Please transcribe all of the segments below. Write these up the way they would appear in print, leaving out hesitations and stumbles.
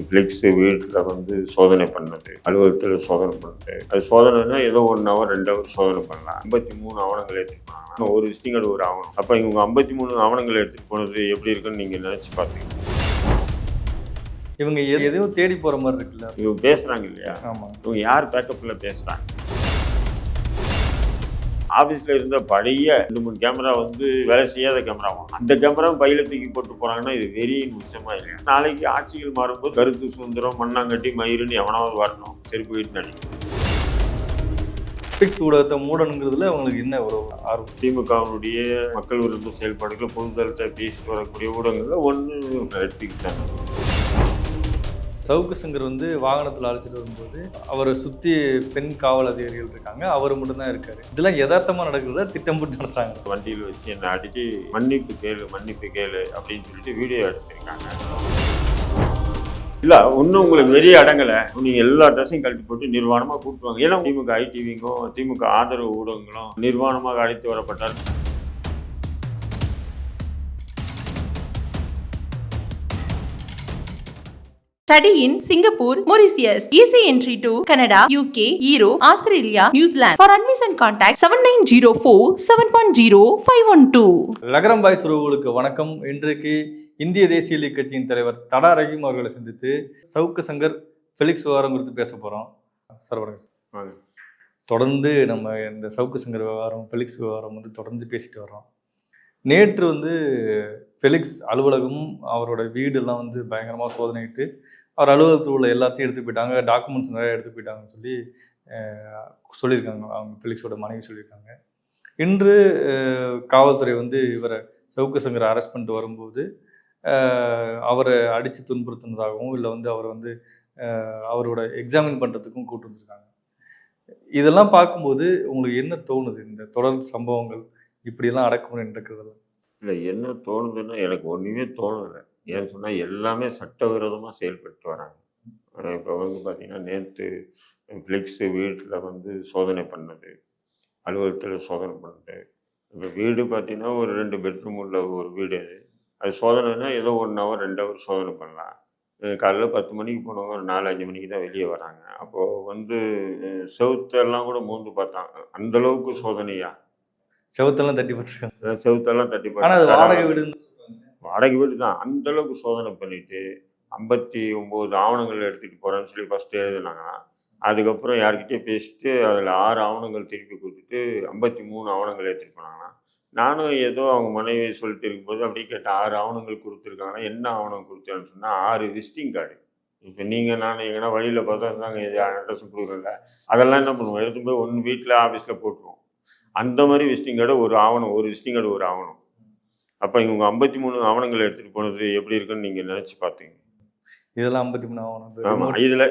Flex வீட்டில் வந்து சோதனை பண்ணது, அலுவலகத்தில் சோதனை பண்ணது. அது சோதனைனா ஏதோ 1 ஹவர் 2 ஹவர் சோதனை பண்ணலாம். 53 ஆவணங்கள் எடுத்துட்டு போனாங்க. ஒரு விசிட்டிங் ஒரு ஆவணம். அப்போ இவங்க 53 ஆவணங்கள் எடுத்துகிட்டு போனது எப்படி இருக்குன்னு நீங்கள் நினச்சி பார்த்தீங்க. இவங்க எதையும் தேடி போகிற மாதிரி இருக்குல்ல. இவங்க பேசுகிறாங்க இல்லையா? ஆமாம். இவங்க யார் பேக்கப்பில் பேசுகிறாங்க? ஆஃபீஸில் இருந்த பழைய 2-3 கேமரா வந்து வேலை செய்யாத கேமராவும், அந்த கேமரா பையில தூக்கி போட்டு போகிறாங்கன்னா இது வெறியின் உச்சமா இல்லையா? நாளைக்கு ஆட்சிகள் மாறும்போது கருத்து சுதந்திரம், மண்ணாங்கட்டி, மயிருன்னு எவனாவது வரணும், செருப்பு வீட்டு நடிக்கும். பிக்ஸ் ஊடகத்தை மூடணுங்கிறதுல அவங்களுக்கு என்ன ஒரு ஆர்வம்? திமுகவினுடைய மக்கள் விரும்ப செயல்பாடுகள் பொதுத்தளத்தை பேசிட்டு வரக்கூடிய ஊடகங்களில் ஒன்று ரெட்பிக்ஸ் தான். சவுக்கு சங்கர் வந்து வாகனத்தில் அழைச்சிட்டு வரும்போது அவரை சுற்றி பெண் காவல் அதிகாரிகள் இருக்காங்க, அவர் மட்டும்தான் இருக்காரு. இதெல்லாம் யதார்த்தமாக நடக்கிறத திட்டம் போட்டு நடத்துறாங்க. வண்டியில் வச்சு என்னை அடிச்சு மன்னிப்பு கேளு அப்படின்னு சொல்லிட்டு வீடியோ எடுத்திருக்காங்க. இல்லை ஒன்றும் உங்களுக்கு வெறிய அடங்கலை, நீங்கள் எல்லா ட்ரெஸ்ஸையும் கழட்டி போட்டு நிர்வாணமாக கூப்பிட்டுவாங்க. ஏன்னா திமுக ஐடிவிங்கும் திமுக ஆதரவு ஊடகங்களும் நிர்வாணமாக அழைத்து வரப்பட்டார். Study in Singapore, Mauritius. Easy entry to Canada, UK, Europe, Australia, New Zealand. For admission contact 7904-710-512. லகரம் பாய்ஸ் உறவுகளுக்கு வணக்கம். இன்றைக்கு இந்திய தேசிய லீக் கட்சியின் தலைவர் தடா ரஹீம் அவர்களை சந்தித்து சவுக்கு சங்கர் ஃபெலிக்ஸ் விவகாரம் குறித்து பேச போகிறோம். சார் வணக்கம். தொடர்ந்து நம்ம இந்த சவுக்கு சங்கர் விவகாரம், ஃபெலிக்ஸ் விவகாரம் வந்து தொடர்ந்து பேசிட்டு வர்றோம். நேற்று வந்து ஃபெலிக்ஸ் அலுவலகம், அவரோட வீடெல்லாம் வந்து பயங்கரமாக சோதனையிட்டு அவர் அலுவலகத்தில் உள்ள எல்லாத்தையும் எடுத்து போயிட்டாங்க, டாக்குமெண்ட்ஸ் நிறையா எடுத்து போயிட்டாங்கன்னு சொல்லியிருக்காங்க. அவங்க ஃபெலிக்ஸோட மனைவி சொல்லியிருக்காங்க. இன்று காவல்துறை வந்து இவரை சவுக்கு சங்கரை அரெஸ்ட் பண்ணிட்டு வரும்போது அவரை அடித்து துன்புறுத்தினதாகவும் இல்லை வந்து அவரை வந்து அவரோட எக்ஸாமின் பண்ணுறதுக்கும் கூப்பிட்டு வந்திருக்காங்க. இதெல்லாம் பார்க்கும்போது உங்களுக்கு என்ன தோணுது? இந்த தொடர் சம்பவங்கள் இப்படியெல்லாம் அடக்குமுறை நடக்கிறதெல்லாம் இல்லை, என்ன தோணுதுன்னா எனக்கு ஒன்றுமே தோணலை. ஏன்னு சொன்னால் எல்லாமே சட்டவிரோதமாக செயல்பட்டு வராங்க. இப்போ வந்து பார்த்திங்கன்னா நேற்று ஃப்ளெக்ஸ் வீட்டில் வந்து சோதனை பண்ணது, அலுவலகத்தில் சோதனை பண்ணது. இப்போ வீடு பார்த்திங்கன்னா ஒரு 2 பெட்ரூம் உள்ள ஒரு வீடு. அது சோதனைனா ஏதோ 1 ஹவர் 2 ஹவர் சோதனை பண்ணலாம். காலையில் 10 மணிக்கு போனவங்க ஒரு 4-5 மணிக்கு தான் வெளியே வராங்க. அப்போது வந்து செவுத்தெல்லாம் கூட மோந்து பார்த்தாங்க. அந்தளவுக்கு சோதனையா? செவுத்தெல்லாம் தட்டி பார்த்துருக்காங்க. செவுத்தெல்லாம் தட்டி வாடகை வீடு தான். அந்த அளவுக்கு சோதனை பண்ணிட்டு 59 ஆவணங்கள் எடுத்துகிட்டு போகிறேன்னு சொல்லி ஃபஸ்ட்டு எழுதுனாங்கன்னா, அதுக்கப்புறம் யார்கிட்டயும் பேசிட்டு அதில் 6 ஆவணங்கள் திருப்பி கொடுத்துட்டு 53 ஆவணங்கள் எடுத்துகிட்டு போனாங்கன்னா, நானும் ஏதோ அவங்க மனைவி சொல்லிட்டு இருக்கும்போது அப்படியே கேட்டேன், 6 ஆவணங்கள் கொடுத்துருக்காங்கன்னா என்ன ஆவணம் கொடுத்தேன்னு சொன்னால் 6 விசிட்டிங் கார்டு. இப்போ நீங்கள் நான் எங்கன்னா வழியில் பார்த்தா இருந்தாங்க, இது அட்ரஸ் கொடுக்குறல, அதெல்லாம் என்ன பண்ணுவோம், எடுத்து போய் ஒன்று வீட்டில் ஆஃபீஸில் போட்டுருவோம். அந்த மாதிரி விசிட்டிங் கார்டு ஒரு ஆவணம், ஒரு விசிட்டிங் கார்டு ஒரு ஆவணம். அப்போ இவங்க 53 ஆவணங்கள் எடுத்துகிட்டு போனது எப்படி இருக்குன்னு நீங்கள் நினச்சி பார்த்தீங்க. இதெல்லாம் 53 ஆவணம். ஆமாம். இதில்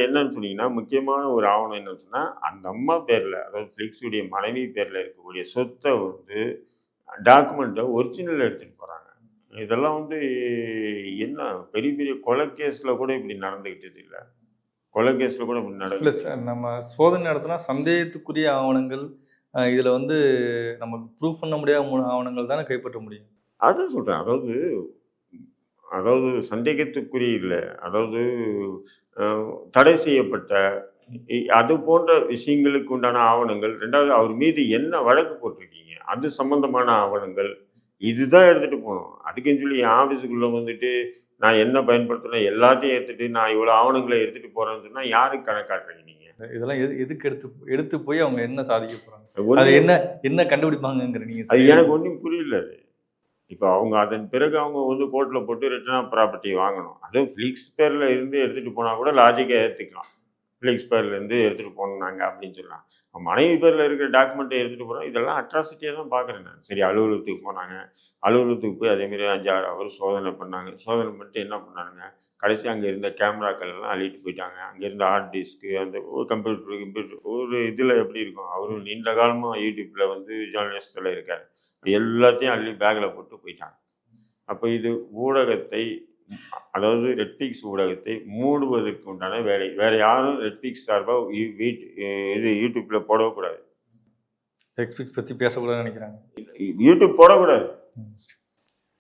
என்னன்னு சொன்னீங்கன்னா, முக்கியமான ஒரு ஆவணம் என்னன்னு சொன்னால், அந்த அம்மா பேரில், அதாவது ஃப்ளெக்ஸுடைய மனைவி பேரில் இருக்கக்கூடிய சொத்தை வந்து டாக்குமெண்ட்டை ஒரிஜினல் எடுத்துகிட்டு போகிறாங்க. இதெல்லாம் வந்து என்ன பெரிய பெரிய கொலை கேஸில் கூட இப்படி நடந்துக்கிட்டது இல்லை. கொலை கேஸில் கூட இப்படி இல்லை சார். நம்ம சோதனை நடத்தினா சந்தேகத்துக்குரிய ஆவணங்கள், இதில் வந்து நமக்கு ப்ரூஃப் பண்ண முடியாத ஆவணங்கள் தானே கைப்பற்ற முடியும். அதான் சொல்கிறேன். அதாவது சந்தேகத்துக்குரிய இல்லை, அதாவது தடை செய்யப்பட்ட அது போன்ற விஷயங்களுக்கு உண்டான ஆவணங்கள். 2வது அவர் மீது என்ன வழக்கு போட்டிருக்கீங்க, அது சம்பந்தமான ஆவணங்கள், இதுதான் எடுத்துகிட்டு போகணும். அதுக்குன்னு சொல்லி என் ஆஃபீஸுக்குள்ளே வந்துட்டு நான் என்ன பயன்படுத்தினேன் எல்லாத்தையும் எடுத்துகிட்டு நான் இவ்வளோ ஆவணங்களை எடுத்துகிட்டு போகிறேன்னு சொன்னால் யாருக்கு கணக்காட்டுறீங்க நீங்கள்? இதெல்லாம் எதுக்கு எடுத்து போய் அவங்க என்ன சாதிக்க போகிறாங்க, அது என்ன கண்டுபிடிப்பாங்கங்கிற நீங்கள் அது எனக்கு ஒன்றும் புரியல. அது இப்போ அவங்க அதன் பிறகு அவங்க வந்து கோர்ட்டில் போட்டு ரிட்டர்ன் ஆஃப் ப்ராப்பர்ட்டி வாங்கணும். அதுவும் ஃப்ளெக்ஸ் பேரில் இருந்து எடுத்துகிட்டு போனால் கூட லாஜிக்காக ஏற்றுக்கலாம். ஃப்ளெக்ஸ் பேர்லேருந்து எடுத்துகிட்டு போனாங்க அப்படின்னு சொல்லலாம். மனைவி பேரில் இருக்கிற டாக்குமெண்ட்டை எடுத்துகிட்டு போகிறோம். இதெல்லாம் அட்ராசிட்டியாக தான் பார்க்குறேன் நான். சரி, அலுவலகத்துக்கு போனாங்க, அலுவலகத்துக்கு போய் அதேமாரி 5-6 ஹவர் சோதனை பண்ணாங்க. சோதனை பண்ணிட்டு என்ன பண்ணாங்க, கடைசி அங்கே இருந்த கேமராக்கள் எல்லாம் அள்ளிட்டு போயிட்டாங்க. அங்கே இருந்த ஹார்ட் டிஸ்க்கு, அந்த ஒரு கம்ப்யூட்டர் ஒரு இதில் எப்படி இருக்கும், அவரும் நீண்ட காலமாக யூடியூப்பில் வந்து ஜேர்னலிஸ்டில் இருக்கார், எல்லாத்தையும் அள்ளி பேக்கில் போட்டு போயிட்டாங்க. அப்போ இது ஊடகத்தை, அதாவது ரெட்பிக்ஸ் ஊடகத்தை மூடுவதற்கு உண்டான வேலை. வேறு யாரும் ரெட்பிக்ஸ் சார்பாக இது யூடியூப்பில் போடக்கூடாது. ரெட்பிக்ஸ் பற்றி பேசக்கூடாதுன்னு நினைக்கிறாங்க. யூடியூப் போடக்கூடாது,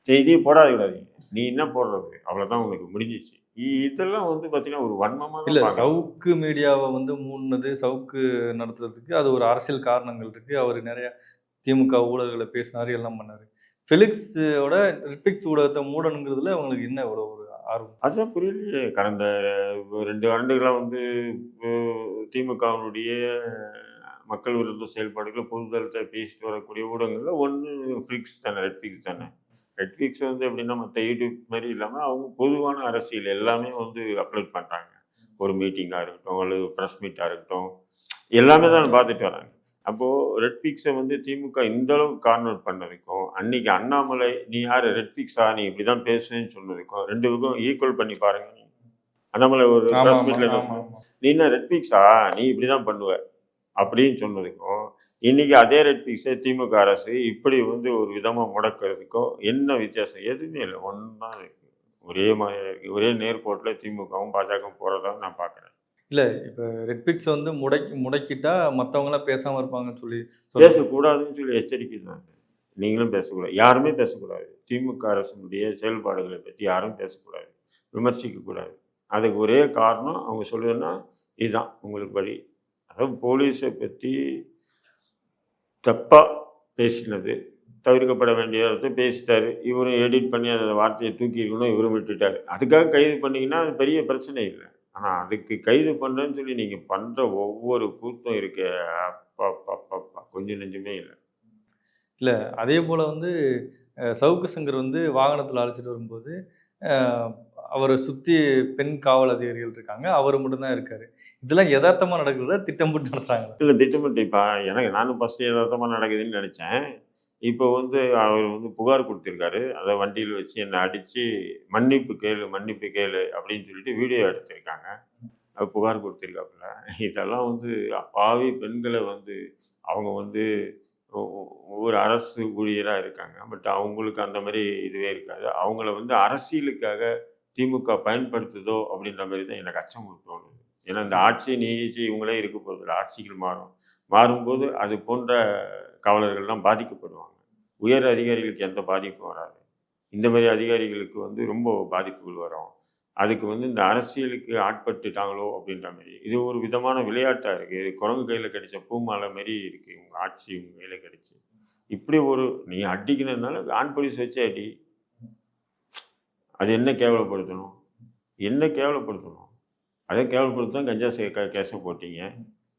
செய்தியை போடாதக்கூடாது. நீ என்ன போடுறது, அவ்வளோதான், உனக்கு முடிஞ்சிச்சு. இதெல்லாம் வந்து பார்த்தீங்கன்னா ஒரு வன்மமாக இல்ல தான் பார்க்கணும். சவுக்கு மீடியாவை வந்து மூடினது, சவுக்கு நடத்துறதுக்கு அது ஒரு அரசியல் காரணங்கள் இருக்கு. அவர் நிறைய திமுக ஊழல்களை பேசினாரு, எல்லாம் பண்ணாரு. ஃபெலிக்ஸோட ரெட்பிக்ஸ் ஊடகத்தை மூடணுங்கிறதுல உங்களுக்கு என்ன இவ்வளோ ஒரு ஆர்வம்? அதுதான் புரியலையே. கடந்த 2 ஆண்டுகளா வந்து திமுகவினுடைய மக்கள் விரோத செயல்பாடுகள் பொதுதளத்தை பேசிட்டு வரக்கூடிய ஊடகங்கள்ல ஒண்ணு ஃபிளிக்ஸ் தானே, ரெட்ஃபிக்ஸ் தானே. ரெட்ஃபிக்ஸ் வந்து எப்படின்னா மற்ற யூடியூப் மாதிரி இல்லாமல் அவங்க பொதுவான அரசியல் எல்லாமே வந்து அப்லோட் பண்ணுறாங்க. ஒரு மீட்டிங்காக இருக்கட்டும், அல்லது ப்ரெஸ் மீட்டாக இருக்கட்டும், எல்லாமே தான் பார்த்துட்டு வராங்க. அப்போது ரெட்ஃபிக்ஸை வந்து திமுக இந்த அளவுக்கு கார்னர் பண்ணதுக்கும், அன்னைக்கு அண்ணாமலை நீ யார் ரெட்ஃபிக்ஸா நீ இப்படி தான் பேசுவேன்னு சொன்னதுக்கும் 2 பேருக்கும் ஈக்குவல் பண்ணி பாருங்க. அண்ணாமலை ஒரு ப்ரெஸ் மீட்டில் என்ன சொன்னாங்க, நீ என்ன ரெட்ஃபிக்ஸா நீ இப்படி தான் பண்ணுவ அப்படின்னு சொன்னதுக்கும், இன்னைக்கு அதே ரெட்ஃபிக்ஸை திமுக அரசு இப்படி வந்து ஒரு விதமாக முடக்கிறதுக்கும் என்ன வித்தியாசம்? எதுவுமே இல்லை, ஒன்றா இருக்கு. ஒரே மாதிரியா இருக்கு. ஒரே நேர்கோட்டில் திமுகவும் பாஜகவும் போகிறதா நான் பார்க்குறேன். இல்ல இப்ப ரெட்பிக்ஸ் வந்து முடக்கிட்டா மத்தவங்கலாம் பேசாம இருப்பாங்கன்னு சொல்லி பேசக்கூடாதுன்னு சொல்லி எச்சரிக்கை தான். நீங்களும் பேசக்கூடாது, யாருமே பேசக்கூடாது. திமுக அரசினுடைய செயல்பாடுகளை பற்றி யாரும் பேசக்கூடாது, விமர்சிக்கக்கூடாது. அதுக்கு ஒரே காரணம் அவங்க சொல்லுதுன்னா இதுதான் உங்களுக்கு வழி. அதாவது போலீஸை பற்றி தப்பாக பேசினது தவிர்க்கப்பட வேண்டிய இடத்த பேசிட்டாரு. இவரும் எடிட் பண்ணி அந்த வார்த்தையை தூக்கிஇருக்கணும், இவரும் விட்டுட்டார். அதுக்காக கைது பண்ணிங்கன்னா அது பெரிய பிரச்சனை இல்லை. ஆனால் அதுக்கு கைது பண்ணுறேன்னு சொல்லி நீங்கள் பண்ணுற ஒவ்வொரு கூத்தும் இருக்க அப்பா கொஞ்சம் நெஞ்சுமே இல்லை. இல்ல அதே போல வந்து சவுக்கு சங்கர் வந்து வாகனத்தில் அழைச்சிட்டு வரும்போது அவரை சுற்றி பெண் காவல் அதிகாரிகள் இருக்காங்க, அவர் மட்டும்தான் இருக்காரு. இதெல்லாம் யதார்த்தமாக நடக்குறதா திட்டம் போட்டு நடத்துறாங்க? இல்லை திட்டமிட்டு இப்போ எனக்கு நானும் ஃபஸ்ட்டு யதார்த்தமாக நடக்குதுன்னு நினச்சேன். இப்போ வந்து அவர் வந்து புகார் கொடுத்துருக்காரு. அதை வண்டியில் வச்சு என்னை அடித்து மன்னிப்பு கேளு அப்படின்னு சொல்லிட்டு வீடியோ எடுத்திருக்காங்க. அது புகார் கொடுத்துருக்காப்புல. இதெல்லாம் வந்து அப்பாவி பெண்களை வந்து அவங்க வந்து ஒரு அரசு ஊழியராக இருக்காங்க. பட் அவங்களுக்கு அந்த மாதிரி இதுவே இருக்காது. அவங்கள வந்து அரசியலுக்காக திமுக பயன்படுத்துதோ அப்படின்ற மாதிரி தான் எனக்கு அச்சம் தோணுது. ஏன்னா இந்த ஆட்சி நீச்சி இவங்களே இருக்க போகிறதில்ல. ஆட்சிகள் மாறும்போது அது போன்ற காவலர்கள்லாம் பாதிக்கப்படுவாங்க. உயர் அதிகாரிகளுக்கு எந்த பாதிப்பும் வராது. இந்த மாதிரி அதிகாரிகளுக்கு வந்து ரொம்ப பாதிப்புகள் வரும். அதுக்கு வந்து இந்த அரசியலுக்கு ஆட்பட்டுட்டாங்களோ அப்படின்ற மாதிரி இது ஒரு விதமான விளையாட்டாக இருக்குது. இது குரங்கு கையில் கிடைச்ச பூமாலை மாரி இருக்குது. உங்கள் ஆட்சி உங்கள் கையில் கிடைச்சி இப்படி ஒரு நீ அடிக்கணும்னால ஆண் போலீஸ் வச்சு அடி. அது என்ன கேவலப்படுத்தணும்? அதை கேவலப்படுத்த கஞ்சா கேஸை போட்டீங்க.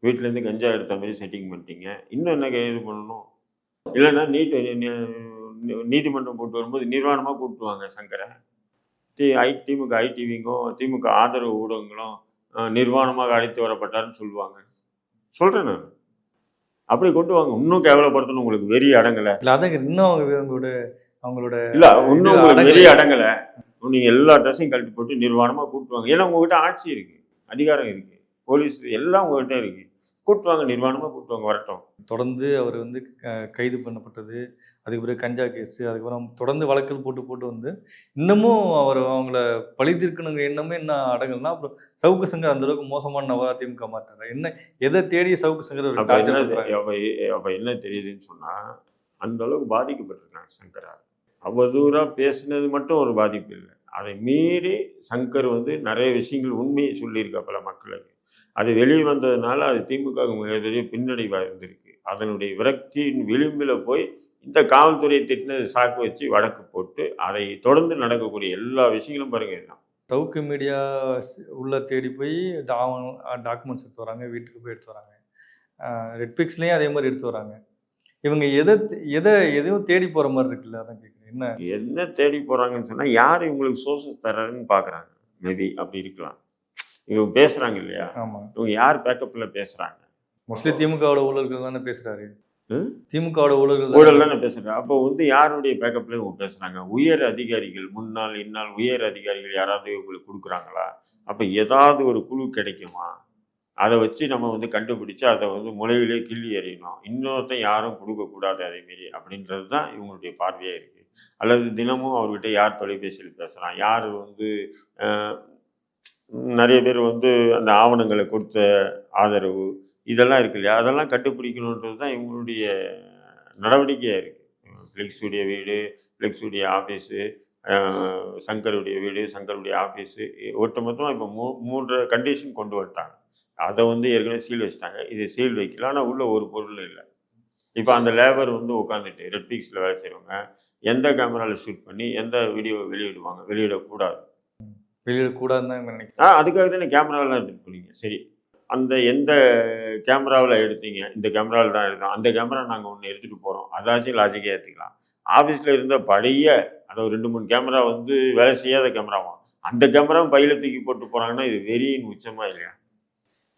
வீட்டிலேருந்து கஞ்சா எடுத்த மாதிரி செட்டிங் பண்ணிட்டீங்க. இன்னும் என்ன இது பண்ணணும்? இல்லைன்னா நீதிமன்றம் போட்டு வரும்போது நிர்வாணமாக கூப்பிட்டுவாங்க சங்கரை. திமுக ஐடிவிங்கும் திமுக ஆதரவு ஊடகங்களும் நிர்வாணமாக அழைத்து வரப்பட்டார்னு சொல்லுவாங்க. சொல்கிறேன் நான். அப்படி கொண்டு வாங்க. இன்னும் கேவலப்படுத்தணும். உங்களுக்கு வெறி அடங்கலை. இல்லை அதாங்க இன்னும் அவங்களோட இல்லை இன்னும் உங்களுக்கு வெறி அடங்கலை. நீங்கள் எல்லா ட்ரெஸ்ஸையும் கழட்டி போட்டு நிர்வாணமாக கூப்பிட்டுவாங்க. ஏன்னா உங்ககிட்ட ஆட்சி இருக்குது, அதிகாரம் இருக்குது, போலீஸ் எல்லாம் உங்ககிட்ட இருக்குது. கூட்டுவாங்க, நிர்வாணமாக கூட்டுவாங்க, வரட்டும். தொடர்ந்து அவர் வந்து கைது பண்ணப்பட்டது, அதுக்கு பிறகு கஞ்சா கேஸு, அதுக்கப்புறம் தொடர்ந்து வழக்கில் போட்டு வந்து இன்னமும் அவங்கள பழி தீர்க்கணுங்கிற எண்ணமே என்ன அடங்கல்னா அப்புறம் சவுக்கு சங்கர் அந்த அளவுக்கு மோசமான நபரா திமுக மாட்டாங்க. என்ன எதை தேடி சவுக்கு சங்கர் அப்ப என்ன தெரியுதுன்னு சொன்னா அந்த அளவுக்கு பாதிக்கப்பட்டிருக்காங்க சங்கரா. அவதூறா பேசினது மட்டும் ஒரு பாதிப்பு இல்லை, அதை மீறி சங்கர் வந்து நிறைய விஷயங்கள் உண்மையை சொல்லியிருக்காப்பல மக்களுக்கு. அது வெளியே வந்ததுனால அது திமுக மிகப்பெரிய பின்னடைவாக இருந்திருக்கு. அதனுடைய விரக்தியின் விளிம்பில் போய் இந்த காவல்துறையை திட்டினது சாக்கு வச்சு வழக்கு போட்டு அதை தொடர்ந்து நடக்கக்கூடிய எல்லா விஷயங்களும் பாருங்க. இதுதான் சவுக்கு மீடியா உள்ள தேடி போய் டாக்குமெண்ட்ஸ் எடுத்து வராங்க, வீட்டுக்கு போய் எடுத்து வராங்க. ரெட்பிக்ஸ்லேயும் அதே மாதிரி எடுத்து வராங்க. இவங்க எதையும் தேடி போகிற மாதிரி இருக்குல்ல, அதான் கேட்குறேன். என்ன தேடி போகிறாங்கன்னு சொன்னால் யார் இவங்களுக்கு சோர்ஸஸ் தர்றாருன்னு பார்க்குறாங்க. மேபி அப்படி இருக்கலாம். இவங்க பேசுகிறாங்க இல்லையா, இவங்க யார் பேக்கப்பில் பேசுகிறாங்க? மோஸ்ட்லி திமுகவோட ஊழல்கள் தானே பேசுகிறாரு. திமுகவோட ஊழல் தானே பேசுகிறாங்க. அப்போ வந்து யாருடைய பேக்கப்பில் இவங்க பேசுகிறாங்க? உயர் அதிகாரிகள், முன்னாள் இந்நாள் உயர் அதிகாரிகள் யாராவது இவங்களுக்கு கொடுக்குறாங்களா? அப்போ ஏதாவது ஒரு குழு கிடைக்குமா? அதை வச்சு நம்ம வந்து கண்டுபிடிச்சு அதை வந்து முளையிலே கிள்ளி எறியணும். இன்னொருத்தன் யாரும் கொடுக்கக்கூடாது அதேமாரி அப்படின்றது தான் இவங்களுடைய பார்வையாக இருக்குது. அல்லது தினமும் அவர்கிட்ட யார் தொலைபேசியில் பேசுகிறான், யார் வந்து நிறைய பேர் வந்து அந்த ஆவணங்களை கொடுத்த ஆதரவு இதெல்லாம் இருக்கு இல்லையா, அதெல்லாம் கண்டுபிடிக்கணுன்றது தான் இவங்களுடைய நடவடிக்கையாக இருக்குது. ஃப்ளிக்ஸுடைய வீடு, ஃப்ளிக்ஸுடைய ஆஃபீஸு, சங்கருடைய வீடு, சங்கருடைய ஆஃபீஸு, ஒட்டுமொத்தமாக இப்போ 3 கண்டிஷன் கொண்டு வந்துட்டாங்க. அதை வந்து ஏற்கனவே சீல் வச்சுட்டாங்க. இது சீல் வைக்கல, ஆனால் உள்ள ஒரு பொருளும் இல்லை. இப்போ அந்த லேபர் வந்து உட்காந்துட்டு ரெட்பிக்ஸில் வேலை செய்வாங்க, எந்த கேமராவில் ஷூட் பண்ணி எந்த வீடியோ வெளியிடுவாங்க, வெளியிடக்கூடாது. வெளியிடக்கூடாதுன்னு தான் நினைக்கிறேன். அதுக்காக தானே கேமராவெலாம் எடுத்துகிட்டு போனீங்க. சரி, அந்த எந்த கேமராவில் எடுத்தீங்க, இந்த கேமராவில் தான் எடுத்தோம், அந்த கேமரா நாங்கள் ஒன்று எடுத்துகிட்டு போகிறோம், அதாச்சும் லாஜிக்காக ஏற்றுக்கலாம். ஆஃபீஸில் இருந்த பழைய அதாவது 2-3 கேமரா வந்து வேலை செய்யாத கேமராவாம், அந்த கேமராவும் பையில தூக்கி போட்டு போகிறாங்கன்னா இது வெறியின் உச்சமாக இல்லையா?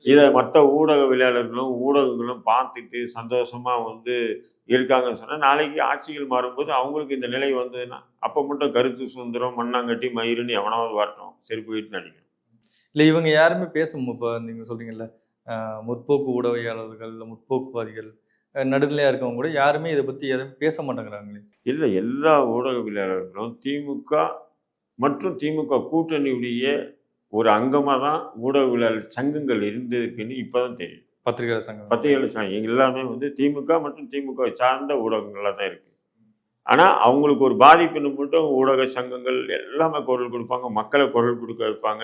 இதை மற்ற ஊடகவியலாளர்களும் ஊடகங்களும் பார்த்துட்டு சந்தோஷமாக வந்து இருக்காங்கன்னு சொன்னால், நாளைக்கு ஆட்சிகள் மாறும்போது அவங்களுக்கு இந்த நிலை வந்ததுன்னா அப்போ மட்டும் கருத்து சுதந்திரம், மண்ணாங்கட்டி, மயிருன்னு எவனாவது வரட்டும், செருப்பு வீட்டு நடிக்கணும். இல்லை, இவங்க யாருமே இப்போ நீங்கள் சொல்கிறீங்கல்ல, முற்போக்கு ஊடகவியலாளர்கள், முற்போக்குவாதிகள், நடுநிலையாக இருக்கவங்க கூட யாருமே இதை பற்றி எதுவும் பேச மாட்டேங்கிறாங்களே. இல்லை, எல்லா ஊடகவியலாளர்களும் திமுக மற்றும் திமுக கூட்டணியுடைய ஒரு அங்கமாக தான் ஊடகவியலாளர் சங்கங்கள் இருந்திருக்குன்னு இப்போ தான் தெரியும். பத்திரிகையாளர் சங்கம், பத்திரிகையாளர் சங்கம் எல்லாமே வந்து திமுக மற்றும் திமுக சார்ந்த ஊடகங்களாக தான் இருக்குது. ஆனால் அவங்களுக்கு ஒரு பாதிப்புன்னு மட்டும் ஊடக சங்கங்கள் எல்லாமே குரல் கொடுப்பாங்க, மக்களை குரல் கொடுக்க வைப்பாங்க,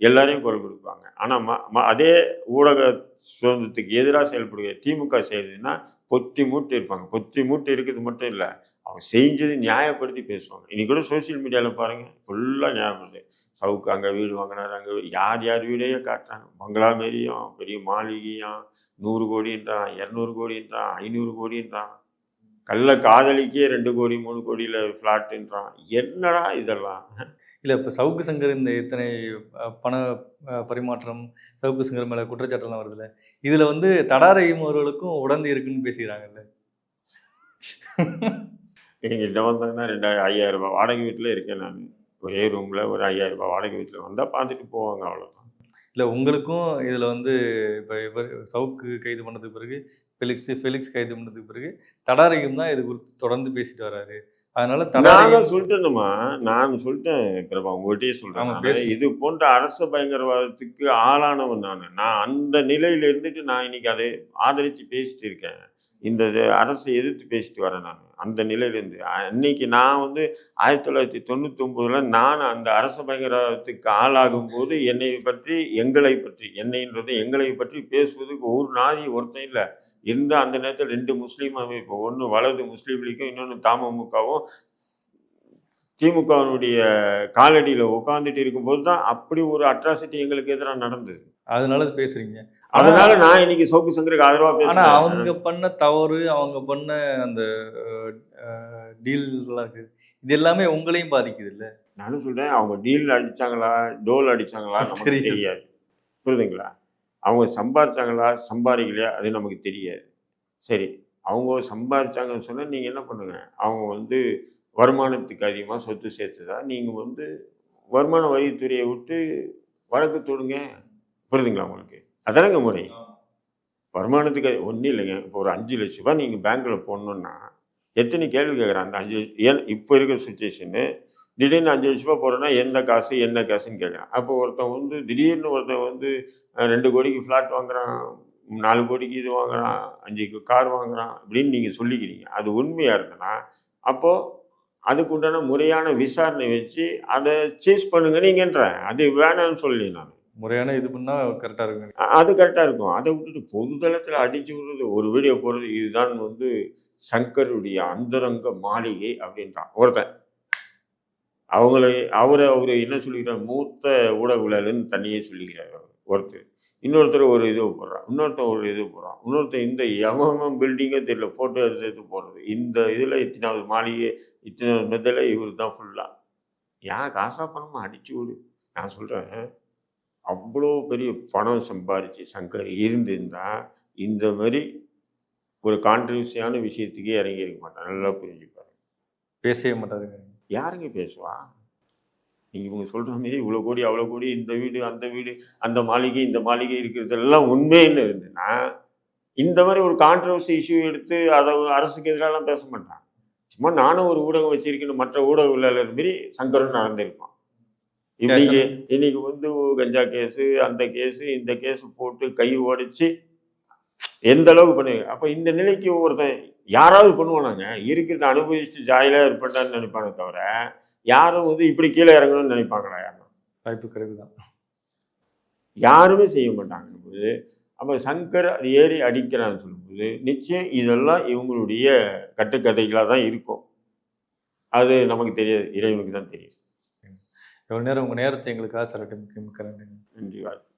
எல்லாரையும் குரல் கொடுப்பாங்க. ஆனால் அதே ஊடக சுதந்திரத்துக்கு எதிராக செயல்படுகிற திமுக செய்யுதுன்னா பொத்தி மூட்டு இருப்பாங்க. பொத்தி மூட்டு இருக்கிறது மட்டும் இல்லை, அவங்க செஞ்சது நியாயப்படுத்தி பேசுவாங்க. இன்னைக்கு கூட சோசியல் மீடியாவில் பாருங்கள், ஃபுல்லாக நியாயப்படுது. சவுக்கு அங்கே வீடு வாங்கினார், அங்கே யார் வீடையே காட்டுறாங்க. பங்களா மாரியும் பெரிய மாளிகையும் 100 கோடின்றான், 200 கோடின்றான், 500 கோடின்றான். கள்ள காதலிக்கே 2 கோடி 3 கோடியில் ஃப்ளாட்டுன்றான். என்னடா இதெல்லாம்? இல்லை, இப்போ சவுக்கு சங்கர் இந்த இத்தனை பண பரிமாற்றம், சவுக்கு சங்கர் மேலே குற்றச்சாட்டுலாம் வருதுல்ல, இதில் வந்து தடாரையும் அவர்களுக்கும் உடந்து இருக்குன்னு பேசிக்கிறாங்கல்ல. எங்கள்கிட்ட வந்தாங்கன்னா 5000 ரூபாய் வாடகை வீட்டில் இருக்கேன் நான். ஒரே ரூமில் ஒரு 5000 ரூபாய் வாடகை வீட்டில் வந்தால் பார்த்துட்டு போவாங்க, அவ்வளோதான். இல்லை, உங்களுக்கும் இதில் வந்து இப்போ இவர் சவுக்கு கைது பண்ணதுக்கு பிறகு, ஃபெலிக்ஸ் கைது பண்ணதுக்கு பிறகு தடாரையும் தான் இது குறித்து தொடர்ந்து பேசிட்டு வர்றாரு. அதனால நான் சொல்லிட்டேன்னுமா, நான் சொல்லிட்டேன் பிரபா, உங்கள்கிட்டயே சொல்றேன். இது போன்ற அரச பயங்கரவாதத்துக்கு ஆளானவன் நான் அந்த நிலையில இருந்துட்டு நான் இன்னைக்கு அதை ஆதரிச்சு பேசிட்டு இருக்கேன். இந்த அரசை எதிர்த்து பேசிட்டு வரேன். நான் அந்த நிலையிலேருந்து அன்னைக்கு நான் வந்து 1999 நான் அந்த அரச பயங்கரவாதத்துக்கு ஆளாகும் போது எங்களை பற்றி பேசுவதுக்கு ஒரு நாதி ஒருத்தன் இல்லை. இருந்த அந்த நேரத்தில் 2 முஸ்லீம் அமைப்பு, ஒன்று வலது முஸ்லீம் லீக்கும், இன்னொன்று தமுகவும் திமுகவினுடைய காலடியில் உட்காந்துட்டு இருக்கும்போது தான் அப்படி ஒரு அட்ராசிட்டி எங்களுக்கு எதிராக நடந்தது. அதனால பேசுறீங்க. அதனால நான் இன்னைக்கு சவுக்கு சங்கருக்கு ஆதரவா பேசுறேன். அவங்க பண்ண தவறு, அவங்க பண்ண அந்த டீல்லாம் இருக்கு, இது எல்லாமே உங்களையும் பாதிக்குது இல்லை? நானும் சொல்றேன், அவங்க டீல் அடிச்சாங்களா, டோல் அடிச்சாங்களா நமக்கு தெரியாது. புரியுதுங்களா? அவங்க சம்பாதிச்சாங்களா, சம்பாதிக்கலையா, அது நமக்கு தெரியாது. சரி, அவங்க சம்பாதிச்சாங்கன்னு சொன்னால் நீங்கள் என்ன பண்ணுங்க, அவங்க வந்து வருமானத்துக்கு அதிகமாக சொத்து சேர்த்துதா, நீங்கள் வந்து வருமான வரித்துறையை விட்டு வழக்கு தொடுங்க. புரியுதுங்களா உங்களுக்கு? அதானங்க முறை. வருமானத்துக்கு ஒன்றும் இல்லைங்க. இப்போ ஒரு 5 லட்ச ரூபாய் நீங்கள் பேங்க்கில் போடணுன்னா எத்தனை கேள்வி கேட்குறாங்க. அந்த 5 ஏன் இப்போ இருக்கிற சுச்சுவேஷனு, திடீர்னு 5 லட்ச ரூபா போடுறோன்னா எந்த காசு என்ன காசுன்னு கேட்குறான். அப்போ திடீர்னு ஒருத்தன் 2 கோடிக்கு ஃப்ளாட் வாங்குறான், 4 கோடிக்கு இது வாங்குறான், 5 கார் வாங்குறான் அப்படின்னு நீங்கள் சொல்லிக்கிறீங்க. அது உண்மையாக இருக்குன்னா அப்போது அதுக்கு உண்டான முறையான விசாரணை வச்சு அதை சேஸ் பண்ணுங்க நீங்கன்றேன். அது வேணாம்னு சொல்லி நான் முறையான இது பண்ணால் கரெக்டாக இருக்கும். அது கரெக்டாக இருக்கும். அதை விட்டுட்டு பொதுதளத்தில் அடிச்சு விடுறது, ஒரு வீடியோ போடுறது, இதுதான் சங்கருடைய அந்தரங்க மாளிகை அப்படின்றான் ஒருத்தன். அவர் என்ன சொல்லிக்கிறார், மூத்த ஊடகவியலாளர்னு தனியே சொல்லிக்கிறார் ஒருத்தர். இன்னொருத்தர் ஒரு இது போடுறான், இன்னொருத்தர் ஒரு இது போடுறான், இன்னொருத்தர் இந்த எவன் பில்டிங்கே தெரியல போட்டோ எடுத்து போடுறது, இந்த இதில் இத்தனாவது மாளிகை, இத்தனாவது மெதில் இவர் தான் ஃபுல்லாக. ஏன் காசா பணமாக அடிச்சு விடு. நான் சொல்கிறேன், அவ்வளோ பெரிய பணம் சம்பாதிச்சு சங்கர் இருந்திருந்தால் இந்த மாதிரி ஒரு கான்ட்ரவர்சியான விஷயத்துக்கே இறங்கியிருக்க மாட்டான். நல்லா புரிஞ்சுப்பாரு. பேசவே மாட்டாருங்க. யாருங்க பேசுவா? நீங்கள் இவங்க சொல்கிற மாரி இவ்வளோ கோடி அவ்வளோ கோடி, இந்த வீடு அந்த வீடு, அந்த மாளிகை இந்த மாளிகை இருக்கிறதெல்லாம் உண்மைன்னு இருந்துன்னா இந்த மாதிரி ஒரு கான்ட்ரவர்சி இஷ்யூ எடுத்து அதை அரசுக்கு எதிராலாம் பேச மாட்டான். சும்மா நானும் ஒரு ஊடகம் வச்சிருக்கேன்னு மற்ற ஊடகவியலாளர் மாரி சங்கரும் நடந்திருப்பான். இன்னைக்கு கஞ்சா கேஸு, அந்த கேஸு, இந்த கேஸு போட்டு கை உடைச்சி எந்த அளவுக்கு பண்ணுவீங்க. அப்போ இந்த நிலைக்கு ஒருத்தன் யாராவது பண்ணுவானாங்க, இருக்கிறத அனுபவிச்சுட்டு ஜாயிலாக இருப்பான்னு நினைப்பானே தவிர யாரும் வந்து இப்படி கீழே இறங்கணும்னு நினைப்பாங்களா? யாரும் வாய்ப்பு குறைவு தான். யாருமே செய்ய மாட்டாங்க போது. அப்போ சங்கர் அது ஏறி அடிக்கிறான்னு சொல்லும்போது நிச்சயம் இதெல்லாம் இவங்களுடைய கட்டுக்கதைகளாக தான் இருக்கும். அது நமக்கு தெரியாது, இறைவனுக்கு தான் தெரியும். எவ்வளோ நேரம் உங்கள் நேரத்தை எங்களுக்காக சில டைம் மிக்க நன்றி. நன்றி. வாழ்த்து.